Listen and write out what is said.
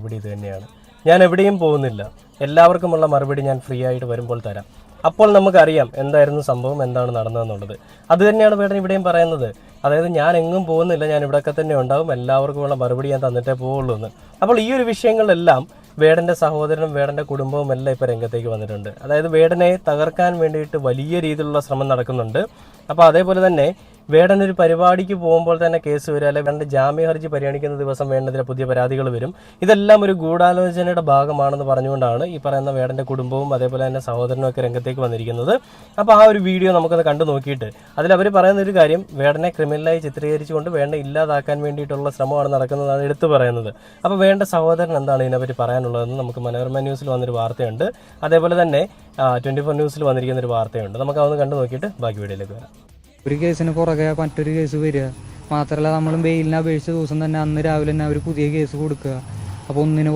മറുപടി ഇത് തന്നെയാണ്. ഞാൻ എവിടെയും പോകുന്നില്ല, എല്ലാവർക്കുമുള്ള മറുപടി ഞാൻ ഫ്രീ ആയിട്ട് വരുമ്പോൾ തരാം. അപ്പോൾ നമുക്കറിയാം എന്തായിരുന്നു സംഭവം, എന്താണ് നടന്നതെന്നുള്ളത്. അത് തന്നെയാണ് വേടൻ ഇവിടെയും പറയുന്നത്. അതായത് ഞാൻ എങ്ങും പോകുന്നില്ല, ഞാൻ ഇവിടെയൊക്കെ തന്നെ ഉണ്ടാവും, എല്ലാവർക്കുമുള്ള മറുപടി ഞാൻ തന്നിട്ടേ പോവുള്ളൂ എന്ന്. അപ്പോൾ ഈ ഒരു വിഷയങ്ങളിലെല്ലാം വേടൻ്റെ സഹോദരനും വേടൻ്റെ കുടുംബവും എല്ലാം ഇപ്പോൾ രംഗത്തേക്ക് വന്നിട്ടുണ്ട്. അതായത് വേടനെ തകർക്കാൻ വേണ്ടിയിട്ട് വലിയ രീതിയിലുള്ള ശ്രമം നടക്കുന്നുണ്ട്. അപ്പോൾ അതേപോലെ തന്നെ വേടൻ ഒരു പരിപാടിക്ക് പോകുമ്പോൾ തന്നെ കേസ് വരും, അല്ലെങ്കിൽ വേടൻ്റെ ജാമ്യ ഹർജി പരിഗണിക്കുന്ന ദിവസം വേണ്ടതിലെ പുതിയ പരാതികൾ വരും. ഇതെല്ലാം ഒരു ഗൂഢാലോചനയുടെ ഭാഗമാണെന്ന് പറഞ്ഞുകൊണ്ടാണ് ഈ പറയുന്ന വേടൻ്റെ കുടുംബവും അതേപോലെ തന്നെ സഹോദരനും ഒക്കെ രംഗത്തേക്ക് വന്നിരിക്കുന്നത്. അപ്പോൾ ആ ഒരു വീഡിയോ നമുക്കത് കണ്ടു നോക്കിയിട്ട് അതിലവർ പറയുന്ന ഒരു കാര്യം, വേടനെ ക്രിമിനലായി ചിത്രീകരിച്ചുകൊണ്ട് വേണ്ട ഇല്ലാതാക്കാൻ വേണ്ടിയിട്ടുള്ള ശ്രമമാണ് നടക്കുന്നതാണ് എടുത്തു പറയുന്നത്. അപ്പോൾ വേണ്ട സഹോദരൻ എന്താണ് ഇതിനെപ്പറ്റി പറയാനുള്ളതെന്ന് നമുക്ക് മനോരമ ന്യൂസിൽ വന്നൊരു വാർത്തയുണ്ട്, അതേപോലെ തന്നെ 24 ന്യൂസിൽ വന്നിരിക്കുന്ന ഒരു വാർത്തയുണ്ട്. നമുക്ക് അതൊന്ന് കണ്ടു നോക്കിയിട്ട് ബാക്കി വീഡിയോയിലേക്ക് വരാം. ഒരു കേസിന് പുറകെ മറ്റൊരു കേസ് വരിക മാത്രമല്ല, നമ്മൾ ബെയിലിനെ അപേക്ഷിച്ച ദിവസം തന്നെ അന്ന് രാവിലെ തന്നെ അവർ പുതിയ കേസ് കൊടുക്കുക. അപ്പോൾ ഒന്നിന്